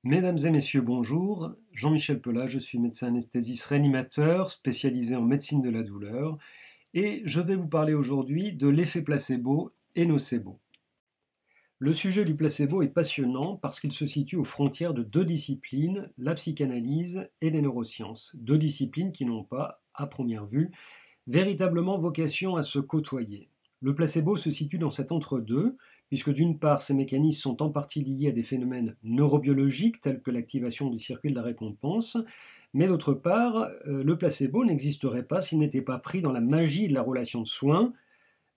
Mesdames et messieurs, bonjour. Jean-Michel Pelat, je suis médecin anesthésiste réanimateur spécialisé en médecine de la douleur et je vais vous parler aujourd'hui de l'effet placebo et nocebo. Le sujet du placebo est passionnant parce qu'il se situe aux frontières de deux disciplines, la psychanalyse et les neurosciences, deux disciplines qui n'ont pas, à première vue, véritablement vocation à se côtoyer. Le placebo se situe dans cet entre-deux, puisque d'une part, ces mécanismes sont en partie liés à des phénomènes neurobiologiques tels que l'activation du circuit de la récompense, mais d'autre part, le placebo n'existerait pas s'il n'était pas pris dans la magie de la relation de soins,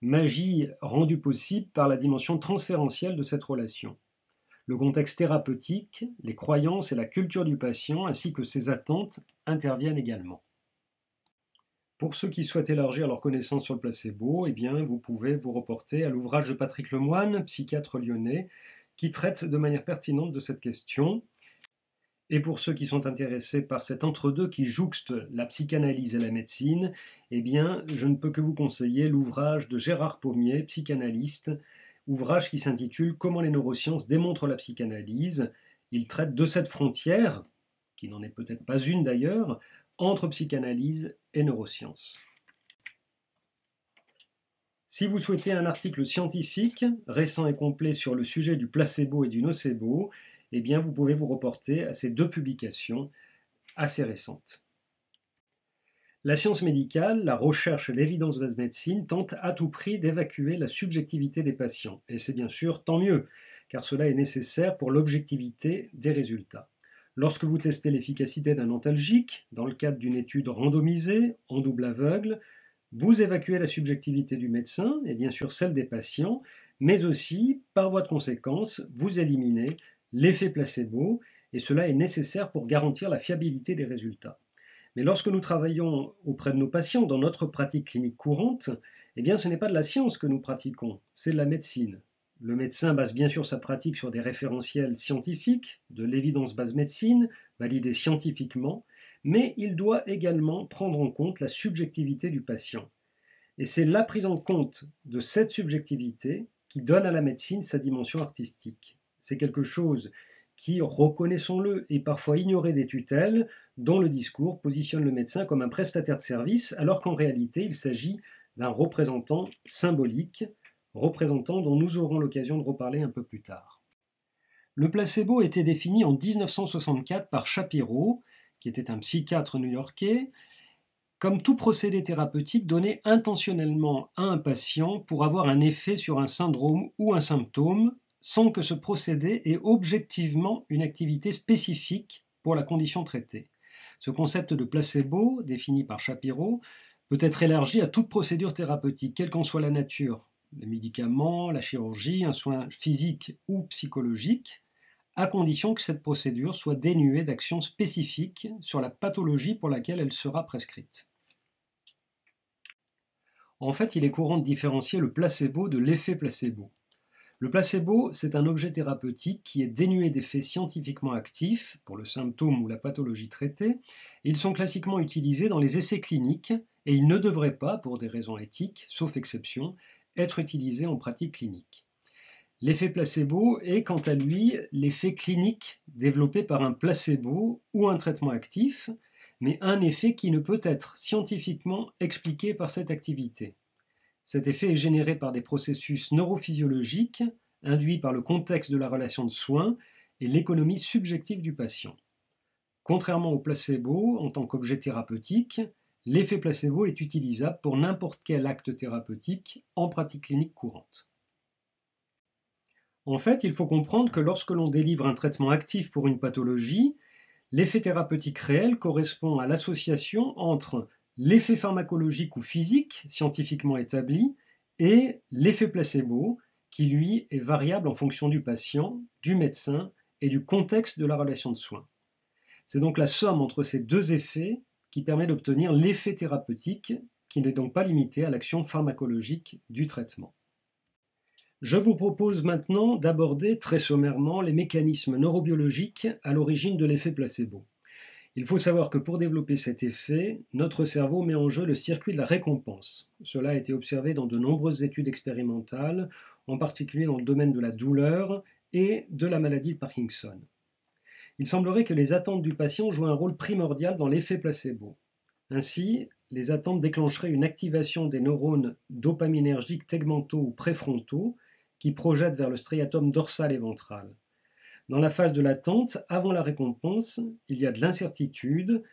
magie rendue possible par la dimension transférentielle de cette relation. Le contexte thérapeutique, les croyances et la culture du patient, ainsi que ses attentes, interviennent également. Pour ceux qui souhaitent élargir leur connaissance sur le placebo, eh bien, vous pouvez vous reporter à l'ouvrage de Patrick Lemoine, psychiatre lyonnais, qui traite de manière pertinente de cette question. Et pour ceux qui sont intéressés par cet entre-deux qui jouxte la psychanalyse et la médecine, eh bien, je ne peux que vous conseiller l'ouvrage de Gérard Pommier, psychanalyste, ouvrage qui s'intitule Comment les neurosciences démontrent la psychanalyse. Il traite de cette frontière, qui n'en est peut-être pas une d'ailleurs, entre psychanalyse et neurosciences. Si vous souhaitez un article scientifique, récent et complet sur le sujet du placebo et du nocebo, eh bien vous pouvez vous reporter à ces deux publications assez récentes. La science médicale, la recherche et l'évidence-based médecine tentent à tout prix d'évacuer la subjectivité des patients. Et c'est bien sûr tant mieux, car cela est nécessaire pour l'objectivité des résultats. Lorsque vous testez l'efficacité d'un antalgique, dans le cadre d'une étude randomisée, en double aveugle, vous évacuez la subjectivité du médecin et bien sûr celle des patients, mais aussi, par voie de conséquence, vous éliminez l'effet placebo, et cela est nécessaire pour garantir la fiabilité des résultats. Mais lorsque nous travaillons auprès de nos patients dans notre pratique clinique courante, eh bien ce n'est pas de la science que nous pratiquons, c'est de la médecine. Le médecin base bien sûr sa pratique sur des référentiels scientifiques, de l'évidence-based médecine, validés scientifiquement, mais il doit également prendre en compte la subjectivité du patient. Et c'est la prise en compte de cette subjectivité qui donne à la médecine sa dimension artistique. C'est quelque chose qui, reconnaissons-le, est parfois ignoré des tutelles, dont le discours positionne le médecin comme un prestataire de service, alors qu'en réalité il s'agit d'un représentant symbolique, représentant dont nous aurons l'occasion de reparler un peu plus tard. Le placebo a été défini en 1964 par Shapiro, qui était un psychiatre new-yorkais, comme tout procédé thérapeutique donné intentionnellement à un patient pour avoir un effet sur un syndrome ou un symptôme, sans que ce procédé ait objectivement une activité spécifique pour la condition traitée. Ce concept de placebo, défini par Shapiro, peut être élargi à toute procédure thérapeutique, quelle qu'en soit la nature, les médicaments, la chirurgie, un soin physique ou psychologique, à condition que cette procédure soit dénuée d'action spécifique sur la pathologie pour laquelle elle sera prescrite. En fait, il est courant de différencier le placebo de l'effet placebo. Le placebo, c'est un objet thérapeutique qui est dénué d'effets scientifiquement actifs pour le symptôme ou la pathologie traitée. Ils sont classiquement utilisés dans les essais cliniques et ils ne devraient pas, pour des raisons éthiques, sauf exception, être utilisés en pratique clinique. L'effet placebo est quant à lui l'effet clinique développé par un placebo ou un traitement actif, mais un effet qui ne peut être scientifiquement expliqué par cette activité. Cet effet est généré par des processus neurophysiologiques induits par le contexte de la relation de soins et l'économie subjective du patient. Contrairement au placebo, en tant qu'objet thérapeutique, l'effet placebo est utilisable pour n'importe quel acte thérapeutique en pratique clinique courante. En fait, il faut comprendre que lorsque l'on délivre un traitement actif pour une pathologie, l'effet thérapeutique réel correspond à l'association entre l'effet pharmacologique ou physique scientifiquement établi et l'effet placebo qui, lui, est variable en fonction du patient, du médecin et du contexte de la relation de soins. C'est donc la somme entre ces deux effets qui permet d'obtenir l'effet thérapeutique qui n'est donc pas limité à l'action pharmacologique du traitement. Je vous propose maintenant d'aborder très sommairement les mécanismes neurobiologiques à l'origine de l'effet placebo. Il faut savoir que pour développer cet effet, notre cerveau met en jeu le circuit de la récompense. Cela a été observé dans de nombreuses études expérimentales, en particulier dans le domaine de la douleur et de la maladie de Parkinson. Il semblerait que les attentes du patient jouent un rôle primordial dans l'effet placebo. Ainsi, les attentes déclencheraient une activation des neurones dopaminergiques tegmentaux ou préfrontaux qui projettent vers le striatum dorsal et ventral. Dans la phase de l'attente, avant la récompense, il y a de l'incertitude,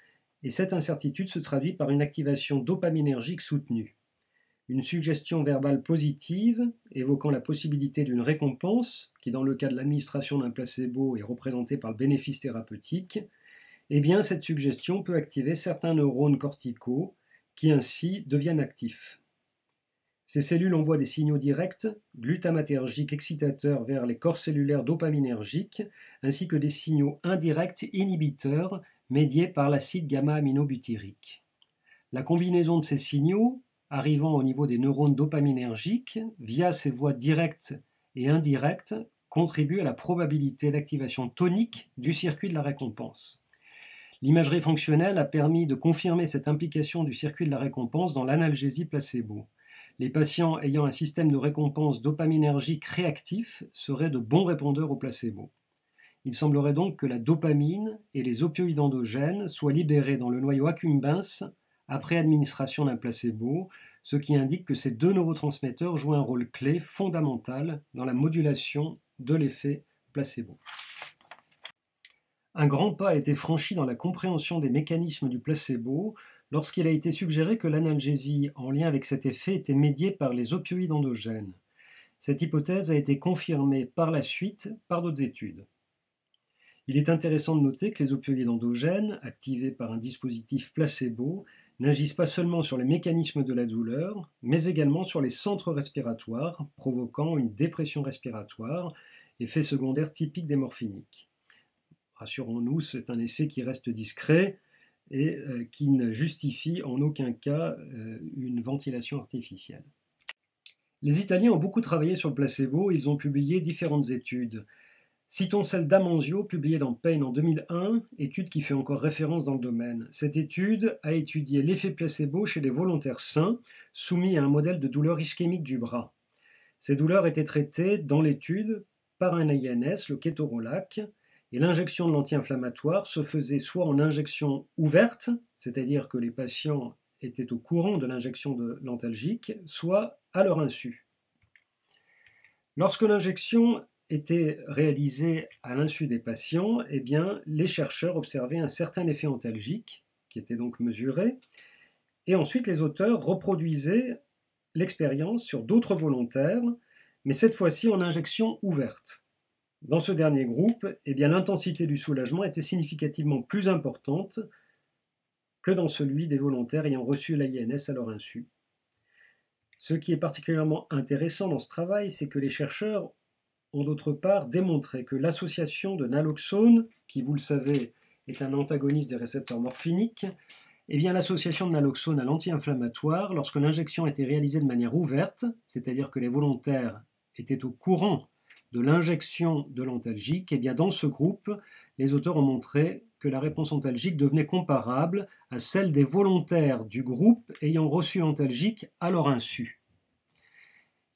et cette incertitude se traduit par une activation dopaminergique soutenue. Une suggestion verbale positive, évoquant la possibilité d'une récompense, qui dans le cas de l'administration d'un placebo est représentée par le bénéfice thérapeutique, eh bien cette suggestion peut activer certains neurones corticaux qui ainsi deviennent actifs. Ces cellules envoient des signaux directs, glutamatergiques excitateurs vers les corps cellulaires dopaminergiques, ainsi que des signaux indirects inhibiteurs médiés par l'acide gamma-aminobutyrique. La combinaison de ces signaux, arrivant au niveau des neurones dopaminergiques, via ces voies directes et indirectes, contribue à la probabilité d'activation tonique du circuit de la récompense. L'imagerie fonctionnelle a permis de confirmer cette implication du circuit de la récompense dans l'analgésie placebo. Les patients ayant un système de récompense dopaminergique réactif seraient de bons répondeurs au placebo. Il semblerait donc que la dopamine et les opioïdes endogènes soient libérés dans le noyau accumbens après administration d'un placebo, ce qui indique que ces deux neurotransmetteurs jouent un rôle clé fondamental dans la modulation de l'effet placebo. Un grand pas a été franchi dans la compréhension des mécanismes du placebo lorsqu'il a été suggéré que l'analgésie en lien avec cet effet était médiée par les opioïdes endogènes. Cette hypothèse a été confirmée par la suite par d'autres études. Il est intéressant de noter que les opioïdes endogènes, activés par un dispositif placebo, n'agissent pas seulement sur les mécanismes de la douleur, mais également sur les centres respiratoires, provoquant une dépression respiratoire, effet secondaire typique des morphiniques. Rassurons-nous, c'est un effet qui reste discret et qui ne justifie en aucun cas une ventilation artificielle. Les Italiens ont beaucoup travaillé sur le placebo, ils ont publié différentes études. Citons celle d'Amanzio, publiée dans Pain en 2001, étude qui fait encore référence dans le domaine. Cette étude a étudié l'effet placebo chez les volontaires sains, soumis à un modèle de douleur ischémique du bras. Ces douleurs étaient traitées dans l'étude par un INS, le kétorolac, et l'injection de l'anti-inflammatoire se faisait soit en injection ouverte, c'est-à-dire que les patients étaient au courant de l'injection de l'antalgique, soit à leur insu. Lorsque l'injection était réalisée à l'insu des patients, eh bien, les chercheurs observaient un certain effet antalgique, qui était donc mesuré, et ensuite les auteurs reproduisaient l'expérience sur d'autres volontaires, mais cette fois-ci en injection ouverte. Dans ce dernier groupe, eh bien, l'intensité du soulagement était significativement plus importante que dans celui des volontaires ayant reçu l'INS à leur insu. Ce qui est particulièrement intéressant dans ce travail, c'est que les chercheurs ont d'autre part démontré que l'association de naloxone, qui vous le savez est un antagoniste des récepteurs morphiniques, eh bien l'association de naloxone à l'anti-inflammatoire, lorsque l'injection était réalisée de manière ouverte, c'est-à-dire que les volontaires étaient au courant de l'injection de l'antalgique, eh bien dans ce groupe, les auteurs ont montré que la réponse antalgique devenait comparable à celle des volontaires du groupe ayant reçu l'antalgique à leur insu.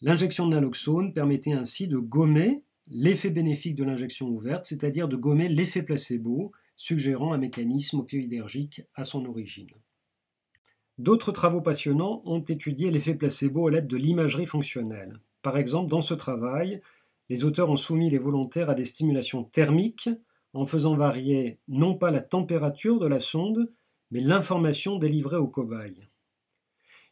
L'injection de naloxone permettait ainsi de gommer l'effet bénéfique de l'injection ouverte, c'est-à-dire de gommer l'effet placebo, suggérant un mécanisme opioïdergique à son origine. D'autres travaux passionnants ont étudié l'effet placebo à l'aide de l'imagerie fonctionnelle. Par exemple, dans ce travail, les auteurs ont soumis les volontaires à des stimulations thermiques en faisant varier non pas la température de la sonde, mais l'information délivrée aux cobayes.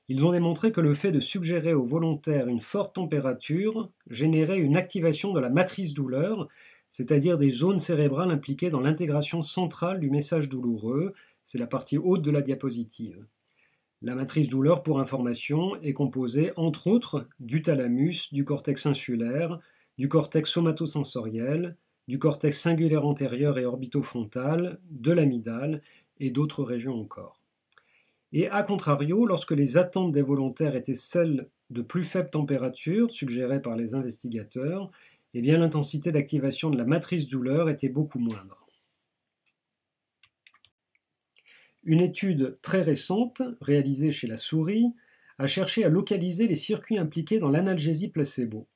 Ils ont démontré que le fait de suggérer aux volontaires une forte température générait une activation de la matrice douleur, c'est-à-dire des zones cérébrales impliquées dans l'intégration centrale du message douloureux, c'est la partie haute de la diapositive. La matrice douleur, pour information, est composée entre autres du thalamus, du cortex insulaire, du cortex somatosensoriel, du cortex singulaire antérieur et orbitofrontal, de l'amygdale et d'autres régions encore. Et à contrario, lorsque les attentes des volontaires étaient celles de plus faible température, suggérées par les investigateurs, eh bien l'intensité d'activation de la matrice douleur était beaucoup moindre. Une étude très récente, réalisée chez la souris, a cherché à localiser les circuits impliqués dans l'analgésie placebo.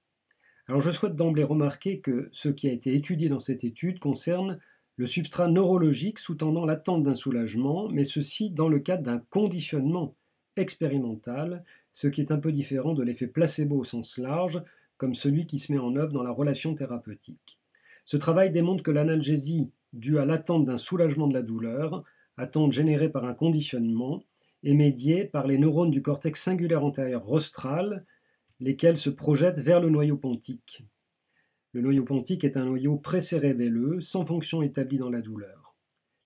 Alors je souhaite d'emblée remarquer que ce qui a été étudié dans cette étude concerne le substrat neurologique sous-tendant l'attente d'un soulagement, mais ceci dans le cadre d'un conditionnement expérimental, ce qui est un peu différent de l'effet placebo au sens large, comme celui qui se met en œuvre dans la relation thérapeutique. Ce travail démontre que l'analgésie due à l'attente d'un soulagement de la douleur, attente générée par un conditionnement, est médiée par les neurones du cortex singulaire antérieur rostral, lesquels se projettent vers le noyau pontique. Le noyau pontique est un noyau précérébelleux, sans fonction établie dans la douleur.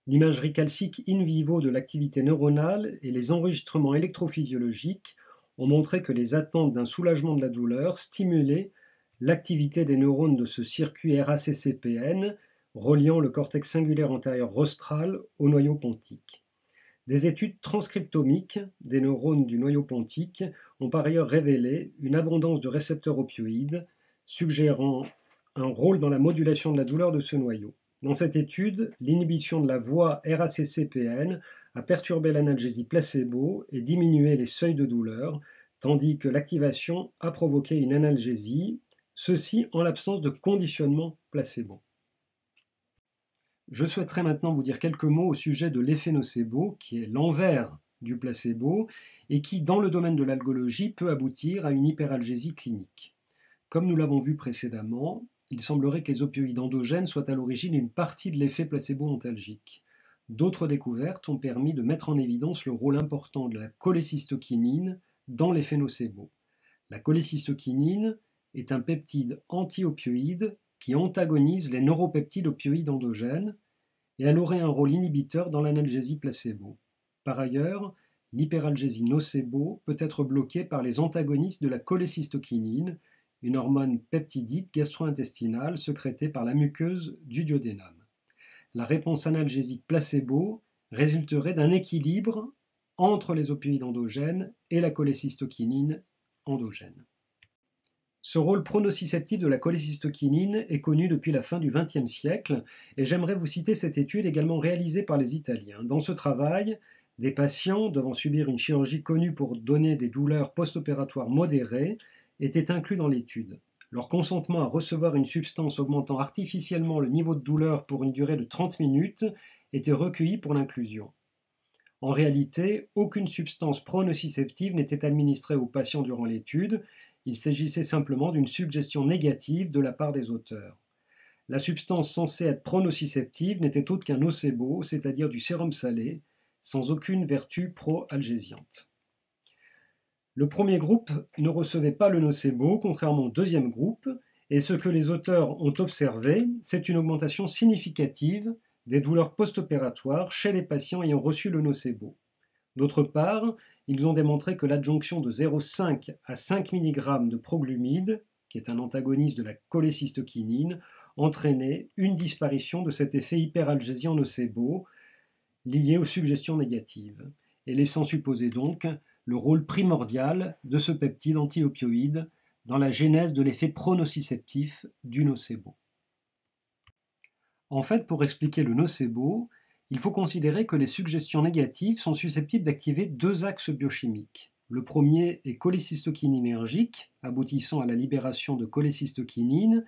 L'imagerie calcique in vivo de l'activité neuronale et les enregistrements électrophysiologiques ont montré que les attentes d'un soulagement de la douleur stimulaient l'activité des neurones de ce circuit RACCPN reliant le cortex singulaire antérieur rostral au noyau pontique. Des études transcriptomiques des neurones du noyau pontique ont par ailleurs révélé une abondance de récepteurs opioïdes, suggérant un rôle dans la modulation de la douleur de ce noyau. Dans cette étude, l'inhibition de la voie RACCPN a perturbé l'analgésie placebo et diminué les seuils de douleur, tandis que l'activation a provoqué une analgésie, ceci en l'absence de conditionnement placebo. Je souhaiterais maintenant vous dire quelques mots au sujet de l'effet nocebo, qui est l'envers du placebo, et qui, dans le domaine de l'algologie, peut aboutir à une hyperalgésie clinique. Comme nous l'avons vu précédemment, il semblerait que les opioïdes endogènes soient à l'origine d'une partie de l'effet placebo-ontalgique. D'autres découvertes ont permis de mettre en évidence le rôle important de la cholécystokinine dans l'effet nocebo. La cholécystokinine est un peptide anti-opioïde qui antagonise les neuropeptides opioïdes endogènes et elle aurait un rôle inhibiteur dans l'analgésie placebo. Par ailleurs, l'hyperalgésie nocebo peut être bloquée par les antagonistes de la cholécystokinine, une hormone peptidique gastro-intestinale sécrétée par la muqueuse du duodénum. La réponse analgésique placebo résulterait d'un équilibre entre les opioïdes endogènes et la cholécystokinine endogène. Ce rôle pronociceptif de la cholécystokinine est connu depuis la fin du XXe siècle et j'aimerais vous citer cette étude également réalisée par les Italiens. Dans ce travail, des patients devant subir une chirurgie connue pour donner des douleurs post-opératoires modérées étaient inclus dans l'étude. Leur consentement à recevoir une substance augmentant artificiellement le niveau de douleur pour une durée de 30 minutes était recueilli pour l'inclusion. En réalité, aucune substance pronociceptive n'était administrée aux patients durant l'étude. Il s'agissait simplement d'une suggestion négative de la part des auteurs. La substance censée être pronociceptive n'était autre qu'un nocebo, c'est-à-dire du sérum salé, sans aucune vertu pro-algésiante. Le premier groupe ne recevait pas le nocebo, contrairement au deuxième groupe, et ce que les auteurs ont observé, c'est une augmentation significative des douleurs post-opératoires chez les patients ayant reçu le nocebo. D'autre part, ils ont démontré que l'adjonction de 0,5 à 5 mg de proglumide, qui est un antagoniste de la cholécystokinine, entraînait une disparition de cet effet hyperalgésien nocebo lié aux suggestions négatives, et laissant supposer donc le rôle primordial de ce peptide anti-opioïde dans la genèse de l'effet pronociceptif du nocebo. En fait, pour expliquer le nocebo, il faut considérer que les suggestions négatives sont susceptibles d'activer deux axes biochimiques. Le premier est cholécystokininergique, aboutissant à la libération de cholécystokinine,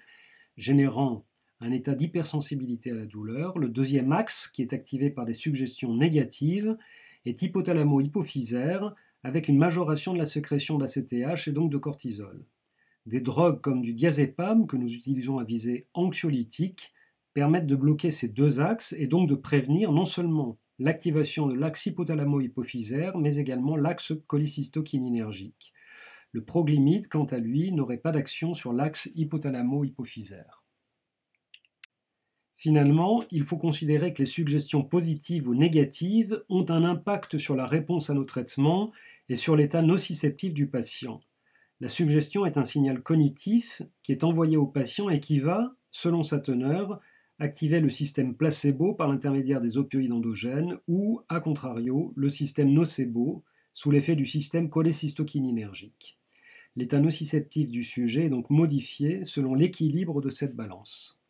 générant un état d'hypersensibilité à la douleur. Le deuxième axe, qui est activé par des suggestions négatives, est hypothalamo-hypophysaire, avec une majoration de la sécrétion d'ACTH et donc de cortisol. Des drogues comme du diazépam, que nous utilisons à visée anxiolytique, permettent de bloquer ces deux axes et donc de prévenir non seulement l'activation de l'axe hypothalamo-hypophysaire, mais également l'axe cholécystokininergique. Le proglimide, quant à lui, n'aurait pas d'action sur l'axe hypothalamo-hypophysaire. Finalement, il faut considérer que les suggestions positives ou négatives ont un impact sur la réponse à nos traitements et sur l'état nociceptif du patient. La suggestion est un signal cognitif qui est envoyé au patient et qui va, selon sa teneur, activer le système placebo par l'intermédiaire des opioïdes endogènes ou, à contrario, le système nocebo sous l'effet du système cholécystokininergique. L'état nociceptif du sujet est donc modifié selon l'équilibre de cette balance.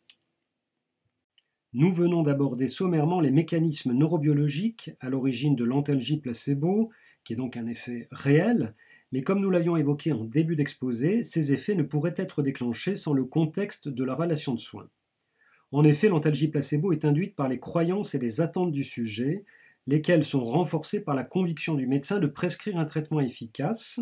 Nous venons d'aborder sommairement les mécanismes neurobiologiques à l'origine de l'antalgie placebo, qui est donc un effet réel, mais comme nous l'avions évoqué en début d'exposé, ces effets ne pourraient être déclenchés sans le contexte de la relation de soins. En effet, l'antalgie placebo est induite par les croyances et les attentes du sujet, lesquelles sont renforcées par la conviction du médecin de prescrire un traitement efficace,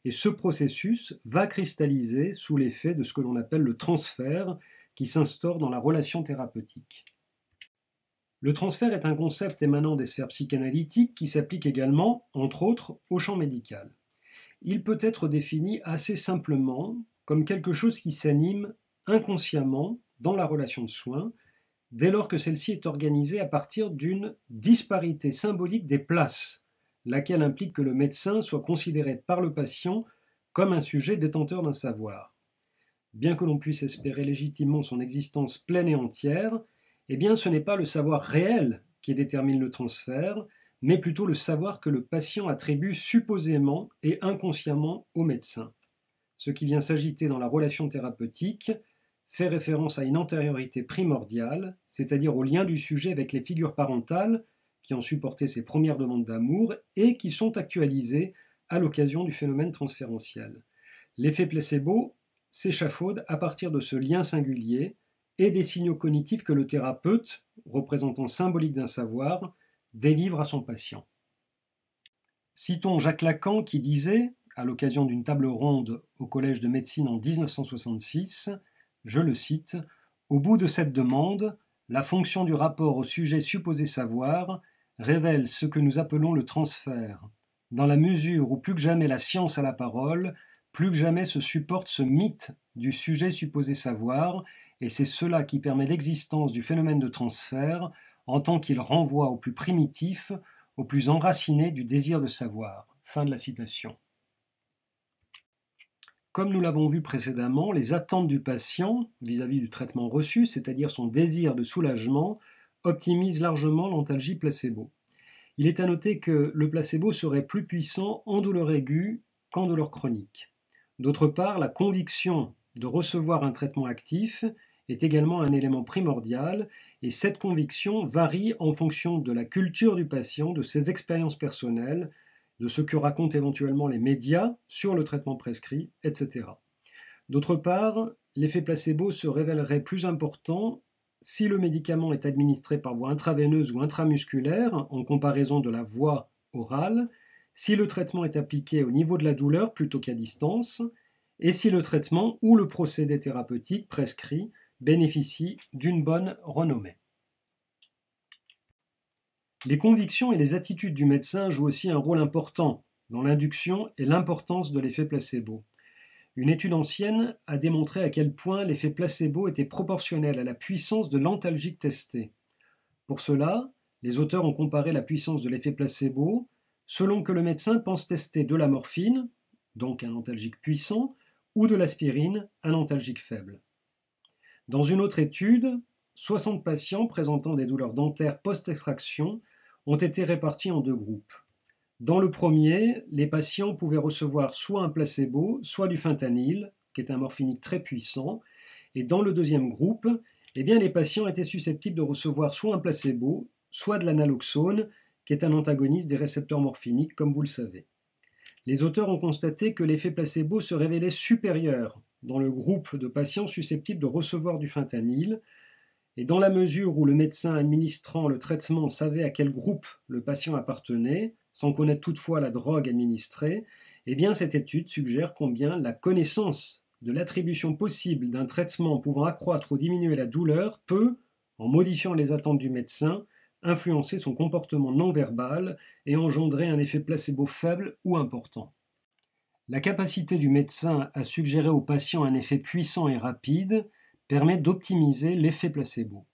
et ce processus va cristalliser sous l'effet de ce que l'on appelle le transfert, qui s'instaure dans la relation thérapeutique. Le transfert est un concept émanant des sphères psychanalytiques qui s'applique également, entre autres, au champ médical. Il peut être défini assez simplement comme quelque chose qui s'anime inconsciemment dans la relation de soins, dès lors que celle-ci est organisée à partir d'une disparité symbolique des places, laquelle implique que le médecin soit considéré par le patient comme un sujet détenteur d'un savoir. Bien que l'on puisse espérer légitimement son existence pleine et entière, eh bien ce n'est pas le savoir réel qui détermine le transfert, mais plutôt le savoir que le patient attribue supposément et inconsciemment au médecin. Ce qui vient s'agiter dans la relation thérapeutique fait référence à une antériorité primordiale, c'est-à-dire au lien du sujet avec les figures parentales qui ont supporté ses premières demandes d'amour et qui sont actualisées à l'occasion du phénomène transférentiel. L'effet placebo s'échafaude à partir de ce lien singulier et des signaux cognitifs que le thérapeute, représentant symbolique d'un savoir, délivre à son patient. Citons Jacques Lacan qui disait, à l'occasion d'une table ronde au Collège de médecine en 1966, je le cite, « Au bout de cette demande, la fonction du rapport au sujet supposé savoir révèle ce que nous appelons le transfert, dans la mesure où plus que jamais la science a la parole, plus que jamais se supporte ce mythe du sujet supposé savoir, et c'est cela qui permet l'existence du phénomène de transfert en tant qu'il renvoie au plus primitif, au plus enraciné du désir de savoir. » Fin de la citation. Comme nous l'avons vu précédemment, les attentes du patient vis-à-vis du traitement reçu, c'est-à-dire son désir de soulagement, optimisent largement l'antalgie placebo. Il est à noter que le placebo serait plus puissant en douleur aiguë qu'en douleur chronique. D'autre part, la conviction de recevoir un traitement actif est également un élément primordial et cette conviction varie en fonction de la culture du patient, de ses expériences personnelles, de ce que racontent éventuellement les médias sur le traitement prescrit, etc. D'autre part, l'effet placebo se révélerait plus important si le médicament est administré par voie intraveineuse ou intramusculaire en comparaison de la voie orale, si le traitement est appliqué au niveau de la douleur plutôt qu'à distance, et si le traitement ou le procédé thérapeutique prescrit bénéficie d'une bonne renommée. Les convictions et les attitudes du médecin jouent aussi un rôle important dans l'induction et l'importance de l'effet placebo. Une étude ancienne a démontré à quel point l'effet placebo était proportionnel à la puissance de l'antalgique testé. Pour cela, les auteurs ont comparé la puissance de l'effet placebo selon que le médecin pense tester de la morphine, donc un antalgique puissant, ou de l'aspirine, un antalgique faible. Dans une autre étude, 60 patients présentant des douleurs dentaires post-extraction ont été répartis en deux groupes. Dans le premier, les patients pouvaient recevoir soit un placebo, soit du fentanyl, qui est un morphinique très puissant, et dans le deuxième groupe, les patients étaient susceptibles de recevoir soit un placebo, soit de l'analoxone, qui est un antagoniste des récepteurs morphiniques, comme vous le savez. Les auteurs ont constaté que l'effet placebo se révélait supérieur dans le groupe de patients susceptibles de recevoir du fentanyl, et dans la mesure où le médecin administrant le traitement savait à quel groupe le patient appartenait, sans connaître toutefois la drogue administrée, cette étude suggère combien la connaissance de l'attribution possible d'un traitement pouvant accroître ou diminuer la douleur peut, en modifiant les attentes du médecin, influencer son comportement non verbal et engendrer un effet placebo faible ou important. La capacité du médecin à suggérer au patient un effet puissant et rapide permet d'optimiser l'effet placebo.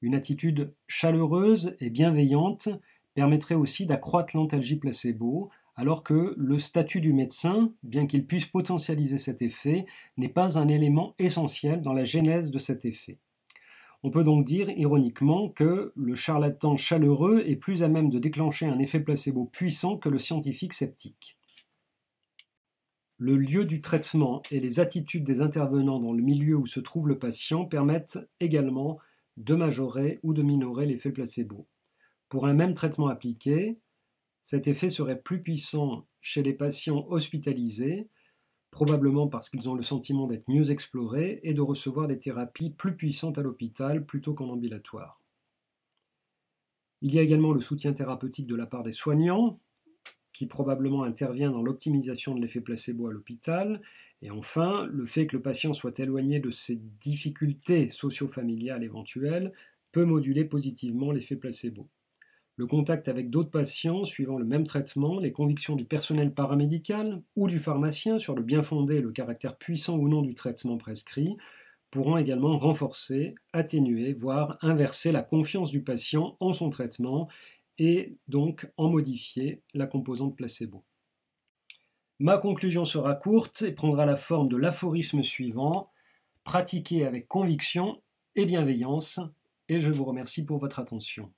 Une attitude chaleureuse et bienveillante permettrait aussi d'accroître l'antalgie placebo, alors que le statut du médecin, bien qu'il puisse potentialiser cet effet, n'est pas un élément essentiel dans la genèse de cet effet. On peut donc dire ironiquement que le charlatan chaleureux est plus à même de déclencher un effet placebo puissant que le scientifique sceptique. Le lieu du traitement et les attitudes des intervenants dans le milieu où se trouve le patient permettent également de majorer ou de minorer l'effet placebo. Pour un même traitement appliqué, cet effet serait plus puissant chez les patients hospitalisés, probablement parce qu'ils ont le sentiment d'être mieux explorés et de recevoir des thérapies plus puissantes à l'hôpital plutôt qu'en ambulatoire. Il y a également le soutien thérapeutique de la part des soignants, qui probablement intervient dans l'optimisation de l'effet placebo à l'hôpital. Et enfin, le fait que le patient soit éloigné de ses difficultés socio-familiales éventuelles peut moduler positivement l'effet placebo. Le contact avec d'autres patients suivant le même traitement, les convictions du personnel paramédical ou du pharmacien sur le bien fondé et le caractère puissant ou non du traitement prescrit pourront également renforcer, atténuer, voire inverser la confiance du patient en son traitement et donc en modifier la composante placebo. Ma conclusion sera courte et prendra la forme de l'aphorisme suivant: pratiquez avec conviction et bienveillance, et je vous remercie pour votre attention.